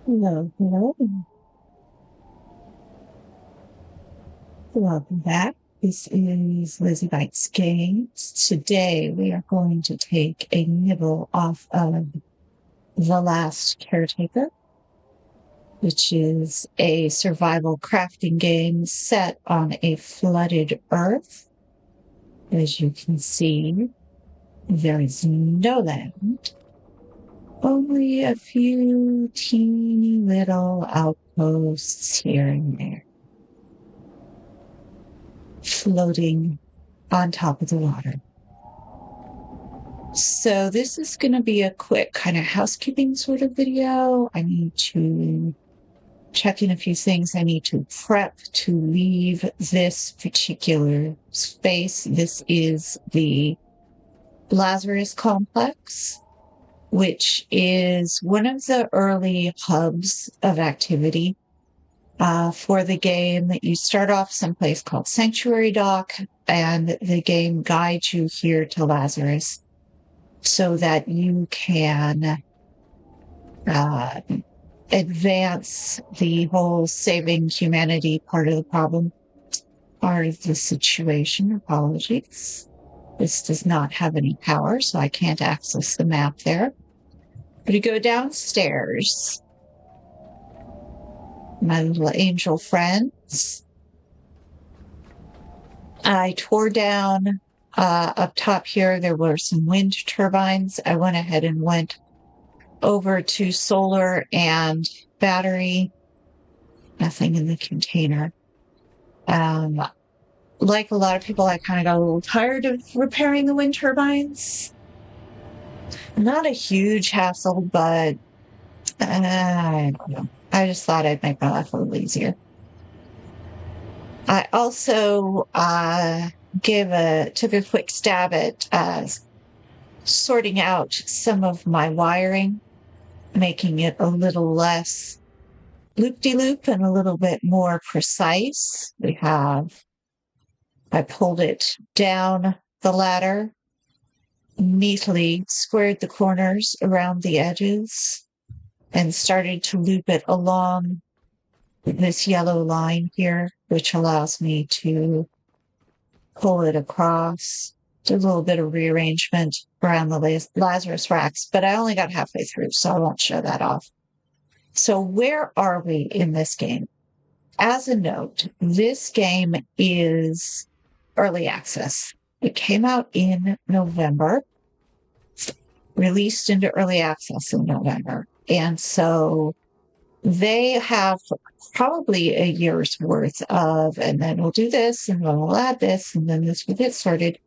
Hello, hello. Welcome back. This is Lizzie Bites Games. Today we are going to take a nibble off of The Last Caretaker, which is a survival crafting game set on a flooded Earth. As you can see, there is no land, only a few teeny little outposts here and there, floating on top of the water. So this is going to be a quick kind of housekeeping sort of video. I need to check in a few things. I need to prep to leave this particular space. This is the Lazarus complex, which is one of the early hubs of activity for the game. You start off someplace called Sanctuary Dock, and the game guides you here to Lazarus so that you can advance the whole saving humanity part of the problem, part of the situation. Apologies. This does not have any power, so I can't access the map there. But you go downstairs. My little angel friends. I tore down up top here. There were some wind turbines. I went ahead and went over to solar and battery. Nothing in the container. Like a lot of people, I kind of got a little tired of repairing the wind turbines. Not a huge hassle, but I don't know. I just thought I'd make my life a little easier. I also took a quick stab at sorting out some of my wiring, making it a little less loop-de-loop and a little bit more precise. I pulled it down the ladder, neatly squared the corners around the edges, and started to loop it along this yellow line here, which allows me to pull it across. Did a little bit of rearrangement around the Lazarus racks, but I only got halfway through, so I won't show that off. So where are we in this game? As a note, this game is early access. It came out in November, released into early access in November. And so they have probably a year's worth of, and then we'll do this, and then we'll add this, and then this will get started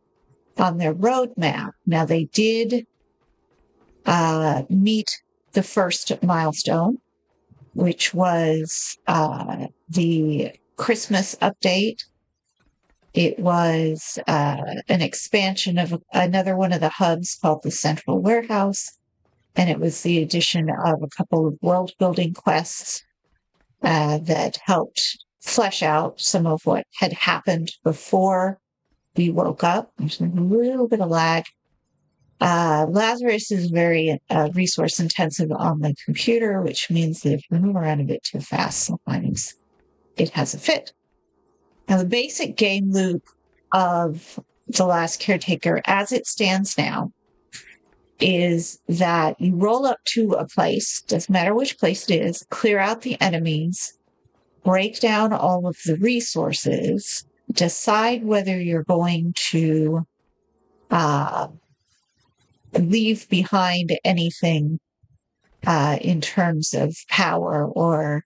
on their roadmap. Now, they did meet the first milestone, which was the Christmas update. It was an expansion of another one of the hubs called the Central Warehouse, and it was the addition of a couple of world-building quests that helped flesh out some of what had happened before we woke up. There's a little bit of lag. Lazarus is very resource intensive on the computer, which means that if you move around a bit too fast, sometimes it has a fit. Now, the basic game loop of The Last Caretaker, as it stands now, is that you roll up to a place, doesn't matter which place it is, clear out the enemies, break down all of the resources, decide whether you're going to leave behind anything in terms of power or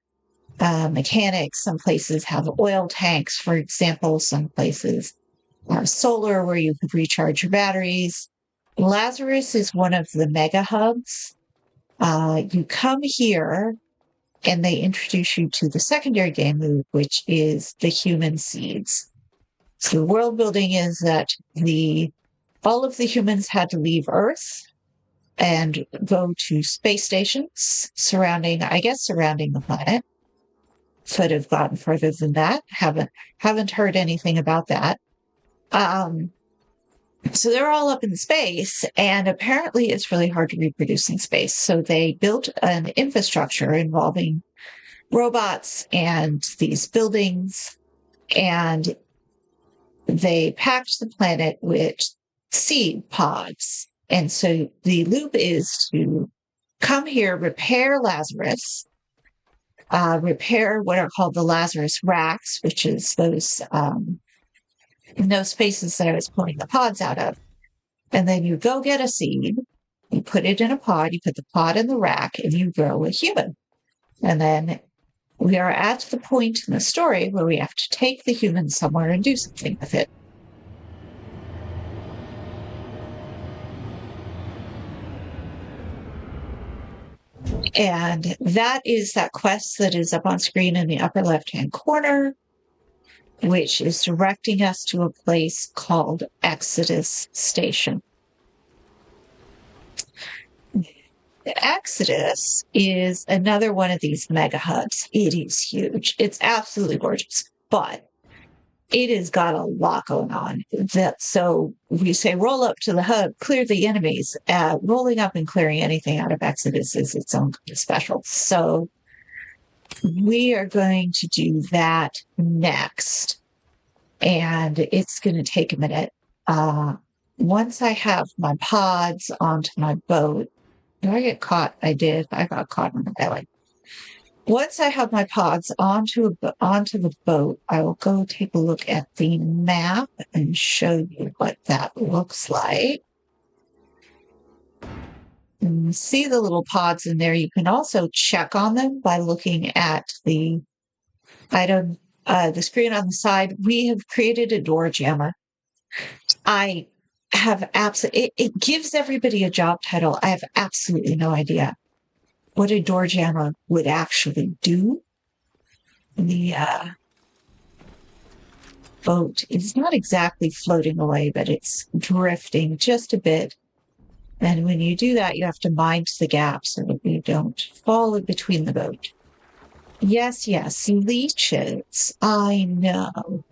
mechanics. Some places have oil tanks, for example. Some places are solar where you could recharge your batteries. Lazarus is one of the mega hubs. You come here and they introduce you to the secondary game loop, which is the human seeds. So the world building is that all of the humans had to leave Earth and go to space stations surrounding the planet. Could have gotten further than that. Haven't heard anything about that. So they're all up in space, and apparently it's really hard to reproduce in space. So they built an infrastructure involving robots and these buildings, and they packed the planet with seed pods. And so the loop is to come here, repair Lazarus, repair what are called the Lazarus racks, which is those spaces that I was pulling the pods out of. And then you go get a seed, you put it in a pod, you put the pod in the rack, and you grow a human. And then we are at the point in the story where we have to take the human somewhere and do something with it. And that is that quest that is up on screen in the upper left-hand corner, which is directing us to a place called Exodus Station. Exodus is another one of these mega hubs. It is huge. It's absolutely gorgeous, but it has got a lot going on. So we say roll up to the hub, clear the enemies. Rolling up and clearing anything out of Exodus is its own special. So we are going to do that next. And it's going to take a minute. Once I have my pods onto my boat, did I get caught? I did. I got caught in the belly. Once I have my pods onto the boat, I will go take a look at the map and show you what that looks like. And you see the little pods in there. You can also check on them by looking at the item, the screen on the side. We have created a door jammer. I have it gives everybody a job title. I have absolutely no idea what a door jammer would actually do. The boat is not exactly floating away, but it's drifting just a bit. And when you do that, you have to mind the gap so that you don't fall in between the boat. Yes, leeches. I know.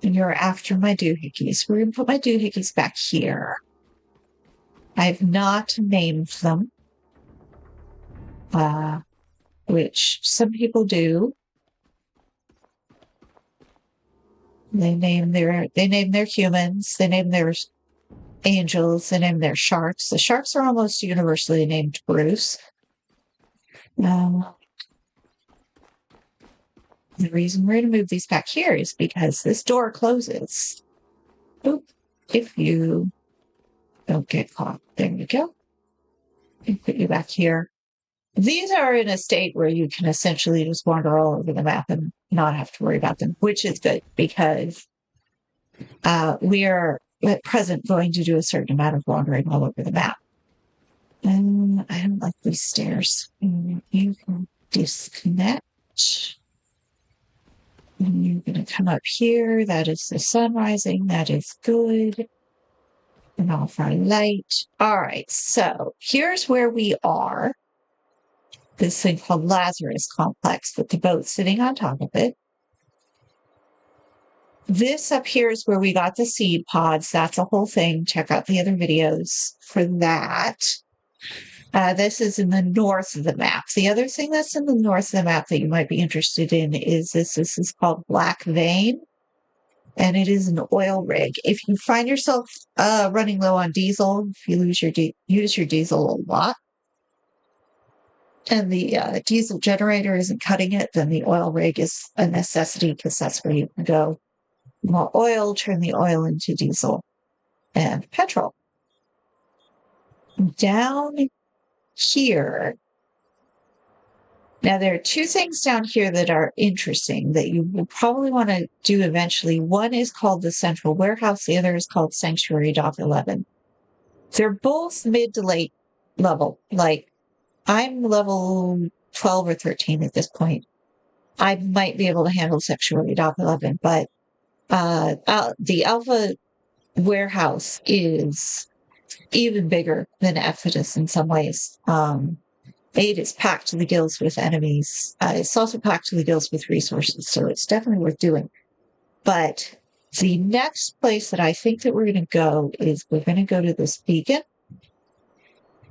And you're after my doohickeys. We're going to put my doohickeys back here. I've not named them, which some people do. They name their humans. They name their angels. They name their sharks. The sharks are almost universally named Bruce. The reason we're going to move these back here is because this door closes. Oop, if you don't get caught. There you go. And put you back here. These are in a state where you can essentially just wander all over the map and not have to worry about them, which is good because we are at present going to do a certain amount of wandering all over the map. And I don't like these stairs. You can disconnect. And you're going to come up here. That is the sun rising. That is good. And off our light. All right. So here's where we are. This thing called Lazarus Complex with the boat sitting on top of it. This up here is where we got the seed pods. That's a whole thing. Check out the other videos for that. This is in the north of the map. The other thing that's in the north of the map that you might be interested in is this. This is called Black Vein, and it is an oil rig. If you find yourself running low on diesel, if you use your diesel a lot, and the diesel generator isn't cutting it, then the oil rig is a necessity because that's where you can go. More oil, turn the oil into diesel and petrol. Down here, now there are two things down here that are interesting that you will probably want to do eventually. One is called the Central Warehouse. The other is called Sanctuary Dock 11. They're both mid to late level. Like, I'm level 12 or 13 at this point. I might be able to handle Sanctuary Dock 11, but the Alpha Warehouse is even bigger than Exodus in some ways. It is packed to the gills with enemies. It's also packed to the gills with resources, so it's definitely worth doing. But The next place that I think that we're going to go is we're going to go to this beacon.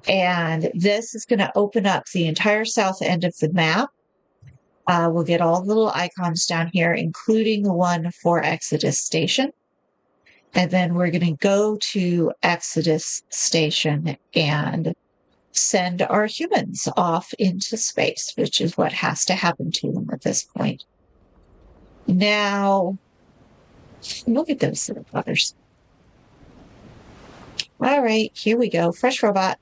And this is going to open up the entire south end of the map. We'll get all the little icons down here, including the one for Exodus Station. And then we're going to go to Exodus Station and send our humans off into space, which is what has to happen to them at this point. Now, look at those little butters. All right, here we go. Fresh robot.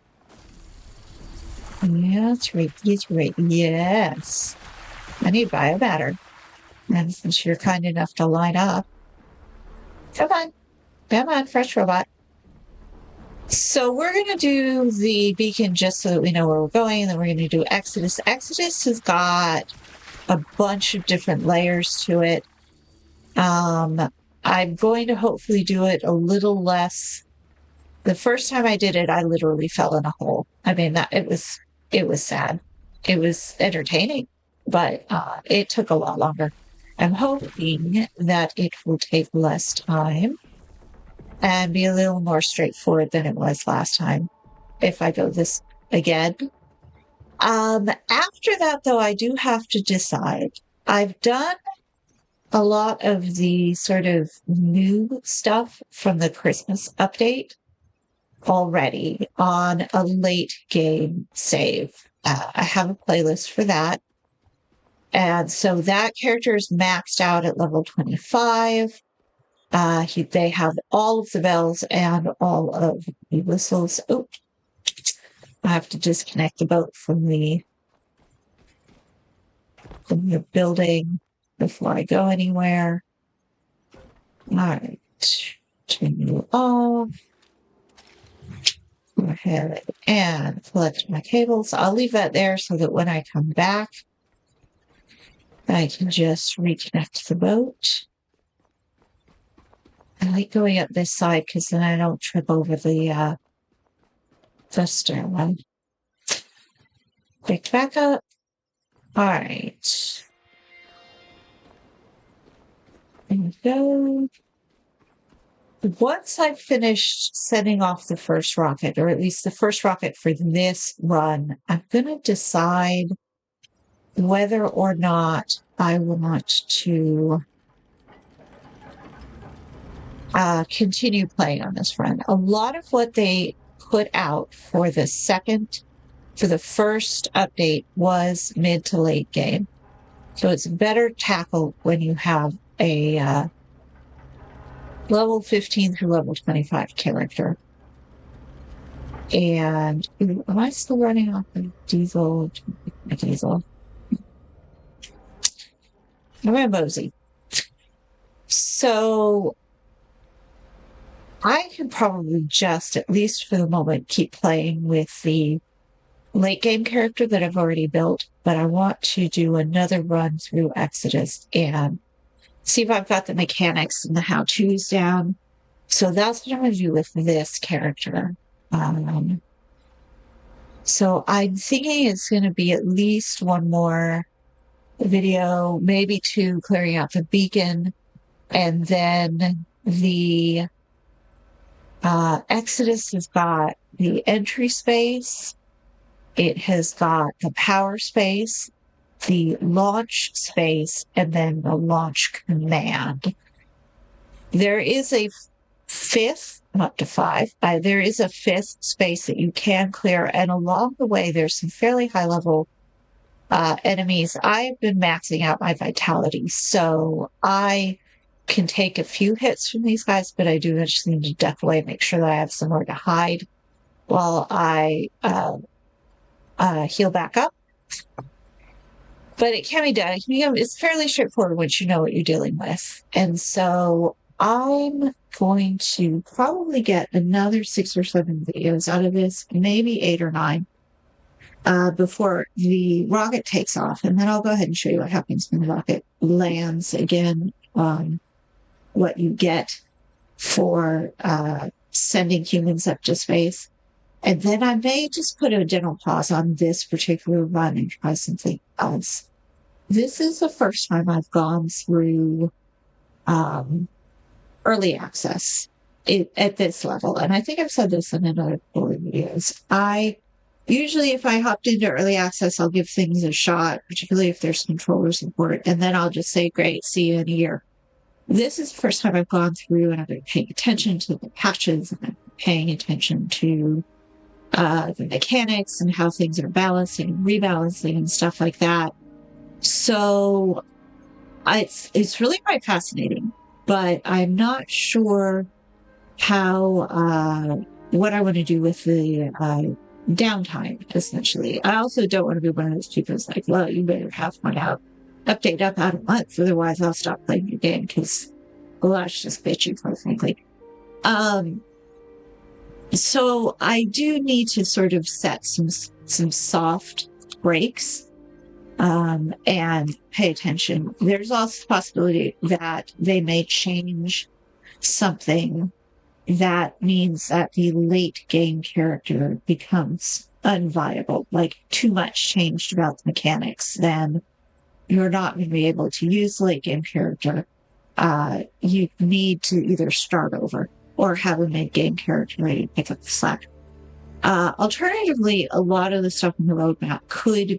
Yeah, that's right. He's right. Yes. I need biomatter. And since you're kind enough to line up, come on. Come on, fresh robot. So we're going to do the beacon just so that we know where we're going. And then we're going to do Exodus. Exodus has got a bunch of different layers to it. I'm going to hopefully do it a little less. The first time I did it, I literally fell in a hole. I mean, it was sad. It was entertaining, but it took a lot longer. I'm hoping that it will take less time and be a little more straightforward than it was last time if I go this again. After that, though, I do have to decide. I've done a lot of the sort of new stuff from the Christmas update already on a late game save. I have a playlist for that. And so that character is maxed out at level 25. They have all of the bells and all of the whistles. Oh, I have to disconnect the boat from the building before I go anywhere. All right. Turn you off. Go ahead and collect my cables. I'll leave that there so that when I come back, I can just reconnect the boat. I like going up this side because then I don't trip over the stern. Pick back up. All right. There we go. Once I've finished setting off the first rocket, or at least the first rocket for this run, I'm going to decide whether or not I want to continue playing on this run. A lot of what they put out for the first update was mid to late game. So it's better tackled when you have a level 15 through level 25 character. And am I still running off of diesel? I'm a mosey. So I can probably just, at least for the moment, keep playing with the late game character that I've already built, but I want to do another run through Exodus and see if I've got the mechanics and the how-tos down. So that's what I'm going to do with this character. So I'm thinking it's going to be at least one more video, maybe two, clearing out the beacon, and then the Exodus has got the entry space. It has got the power space, the launch space, and then the launch command. There is a fifth, up to five, there is a fifth space that you can clear. And along the way, there's some fairly high level enemies. I've been maxing out my vitality, so I can take a few hits from these guys, but I do just need to duck away, make sure that I have somewhere to hide while I heal back up. But it can be done. It's fairly straightforward once you know what you're dealing with. And so I'm going to probably get another 6 or 7 videos out of this, maybe 8 or 9, before the rocket takes off. And then I'll go ahead and show you what happens when the rocket lands again, what you get for sending humans up to space. And then I may just put a general pause on this particular run and try something else. This is the first time I've gone through early access at this level. And I think I've said this in another couple of videos. Usually, if I hopped into early access, I'll give things a shot, particularly if there's controller support, and then I'll just say, great, see you in a year. This is the first time I've gone through and I've been paying attention to the patches and I'm paying attention to the mechanics and how things are balancing and rebalancing and stuff like that. So it's really quite fascinating, but I'm not sure how what I want to do with the downtime, essentially. I also don't want to be one of those people who's like, well, you better have one update up out a month, otherwise I'll stop playing your game, because, well, that's just bitchy, quite frankly. So I do need to sort of set some soft breaks and pay attention. There's also the possibility that they may change something that means that the late game character becomes unviable, like too much changed about the mechanics, then you're not going to be able to use the late game character. You need to either start over or have a mid-game character ready to pick up the slack. Alternatively, a lot of the stuff in the roadmap could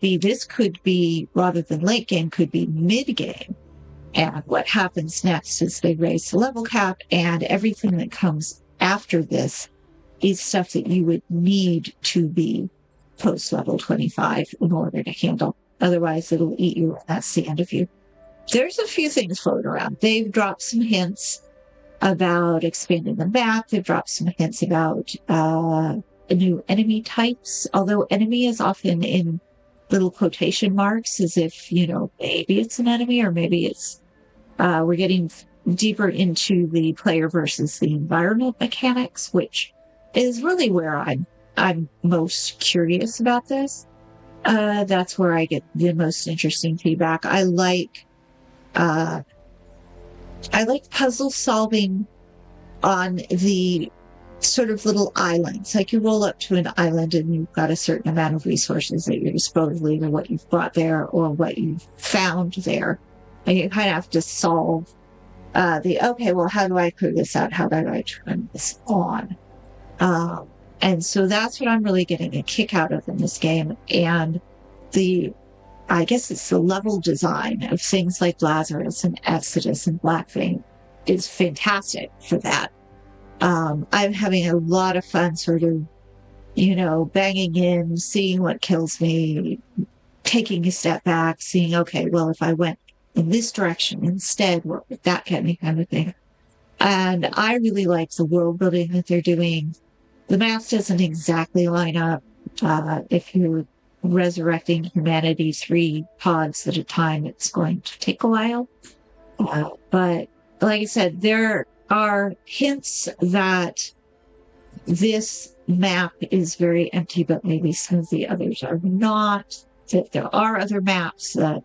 be, rather than late game, could be mid-game. And what happens next is they raise the level cap, and everything that comes after this is stuff that you would need to be post-level 25 in order to handle. Otherwise, it'll eat you, and that's the end of you. There's a few things floating around. They've dropped some hints about expanding the map. They've dropped some hints about new enemy types, although enemy is often in little quotation marks, as if, maybe it's an enemy, or maybe it's we're getting deeper into the player versus the environment mechanics, which is really where I'm most curious about this. That's where I get the most interesting feedback. I like puzzle solving on the sort of little islands. Like, you roll up to an island and you've got a certain amount of resources at your disposal, either what you've brought there or what you've found there. And you kind of have to solve okay, well, how do I clear this out? How do I turn this on? And so that's what I'm really getting a kick out of in this game. And I guess it's the level design of things like Lazarus and Exodus and Black Vein is fantastic for that. I'm having a lot of fun sort of, banging in, seeing what kills me, taking a step back, seeing, okay, well, if I went in this direction instead, what would that get me, kind of thing. And I really like the world building that they're doing. The math doesn't exactly line up. If you're resurrecting humanity 3 pods at a time, it's going to take a while. But like I said, there are hints that this map is very empty, but maybe some of the others are not. That there are other maps, that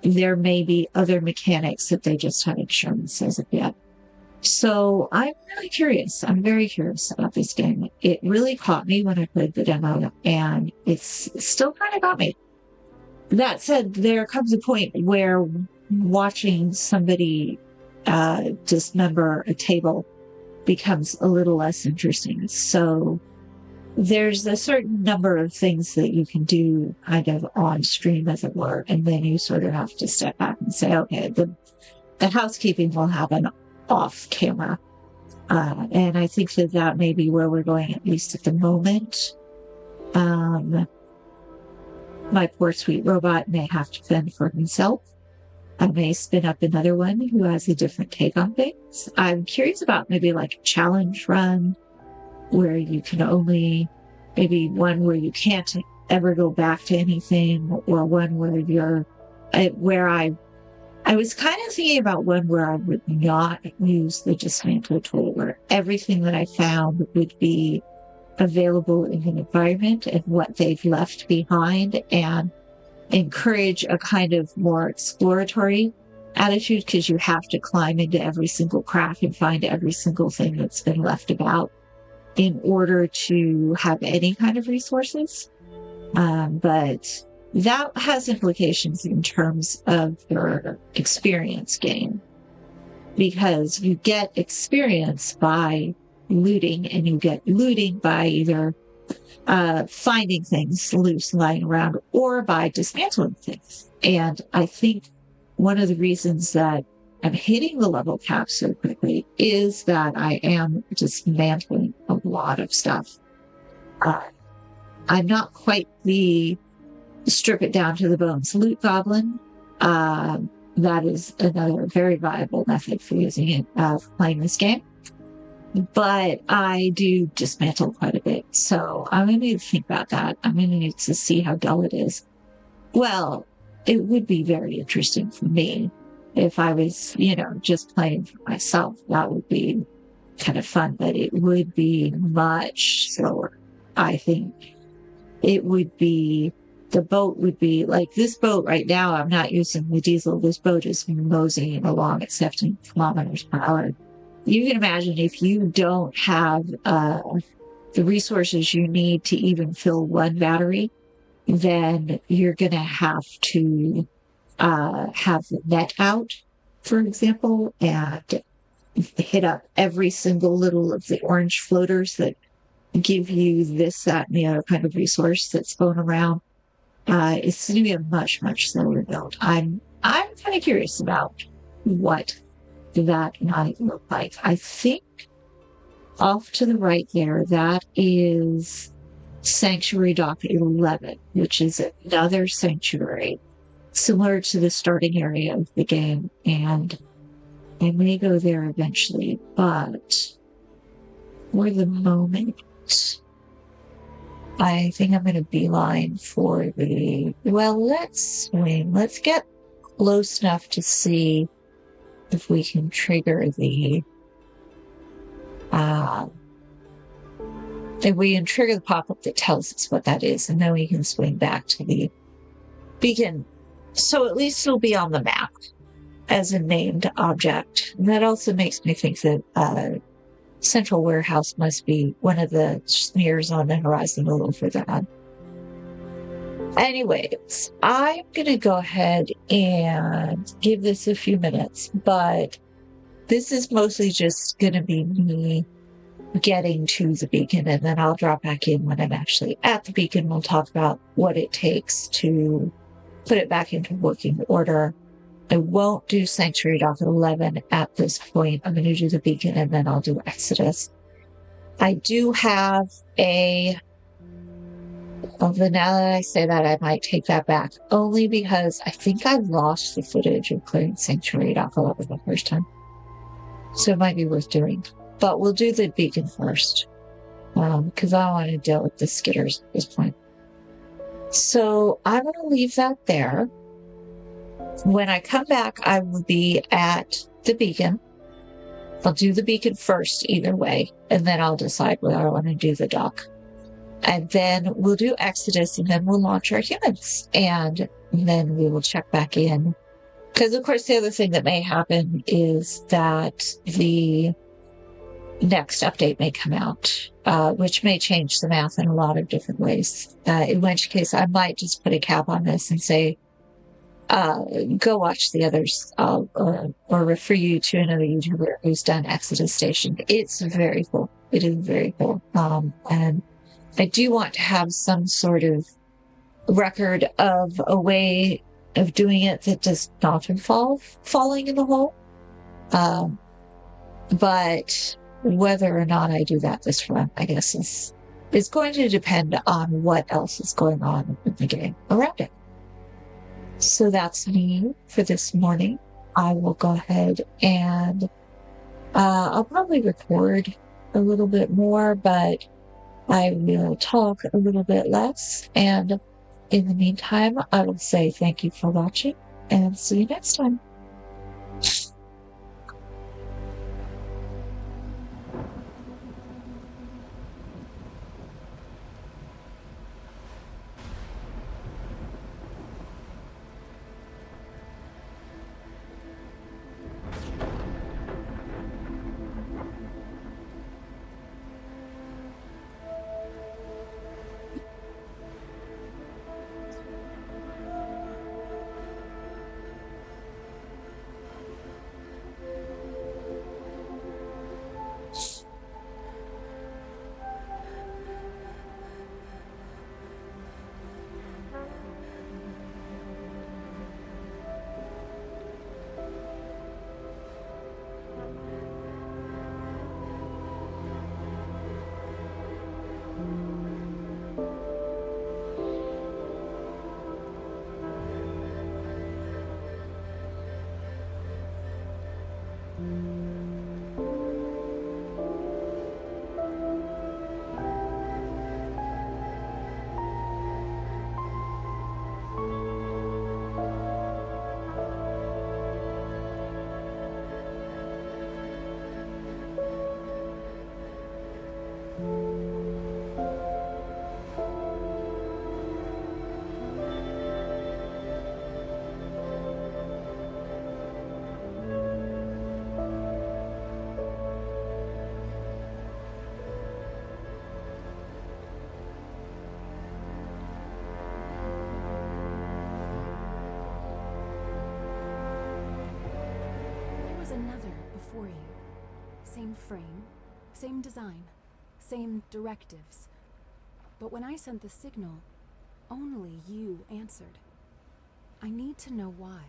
there may be other mechanics that they just haven't shown us as of yet. So I'm really curious. I'm very curious about this game. It really caught me when I played the demo, and it's still kind of got me. That said, there comes a point where watching somebody dismember a table becomes a little less interesting. So there's a certain number of things that you can do kind of on stream, as it were, and then you sort of have to step back and say, okay, the housekeeping will happen off camera. And I think that may be where we're going, at least at the moment. My poor sweet robot may have to fend for himself. I may spin up another one who has a different take on things. I'm curious about maybe like a challenge run where you can only, maybe one where you can't ever go back to anything, or one where I was kind of thinking about one where I would not use the dismantle tool, where everything that I found would be available in an environment and what they've left behind, and encourage a kind of more exploratory attitude, because you have to climb into every single crack and find every single thing that's been left about in order to have any kind of resources. But that has implications in terms of your experience gain. because you get experience by looting, and you get looting by either finding things loose lying around or by dismantling things. And I think one of the reasons that I'm hitting the level cap so quickly is that I am dismantling a lot of stuff. I'm not quite the strip it down to the bones loot goblin. That is another very viable method for using it, playing this game. But I do dismantle quite a bit. So I'm going to need to think about that. I'm going to need to see how dull it is. Well, it would be very interesting for me if I was, just playing for myself. That would be kind of fun, but it would be much slower. I think it would be, the boat would be like this boat right now. I'm not using the diesel. This boat is moseying along at 17 kilometers per hour. You can imagine if you don't have the resources you need to even fill one battery, then you're going to have to have the net out, for example, and hit up every single little of the orange floaters that give you this, that, and the other kind of resource that's going around. It's going to be a much, much slower build. I'm kind of curious about what that might look like. I think off to the right there, that is Sanctuary Dock 11, which is another sanctuary similar to the starting area of the game. And I may go there eventually, but for the moment, I think I'm going to beeline for let's swing. Let's get close enough to see if we can trigger the pop-up that tells us what that is, and then we can swing back to the beacon. So at least it'll be on the map as a named object. And that also makes me think that Central Warehouse must be one of the smears on the horizon a little further on. Anyways, I'm going to go ahead and give this a few minutes, but this is mostly just going to be me getting to the beacon, and then I'll drop back in when I'm actually at the beacon. We'll talk about what it takes to put it back into working order. I won't do Sanctuary Dock 11 at this point. I'm going to do the beacon, and then I'll do Exodus. I do have although now that I say that, I might take that back, only because I think I lost the footage of clearing Sanctuary Dock 11 the first time. So it might be worth doing. But we'll do the beacon first, because I don't want to deal with the skitters at this point. So I'm going to leave that there. When I come back, I will be at the beacon. I'll do the beacon first either way, and then I'll decide whether I want to do the dock. And then we'll do Exodus, and then we'll launch our humans. And then we will check back in. Because, of course, the other thing that may happen is that the next update may come out, which may change the math in a lot of different ways. In which case, I might just put a cap on this and say, go watch the others, or refer you to another YouTuber who's done Exodus Station. It's very cool. It is very cool. And I do want to have some sort of record of a way of doing it that does not involve falling in the hole. But whether or not I do that this run, I guess, is going to depend on what else is going on in the game around it. So that's me for this morning. I will go ahead and I'll probably record a little bit more, but I will talk a little bit less. And in the meantime, I will say thank you for watching, and see you next time. Another before you. Same frame, same design, same directives. But when I sent the signal, only you answered. I need to know why.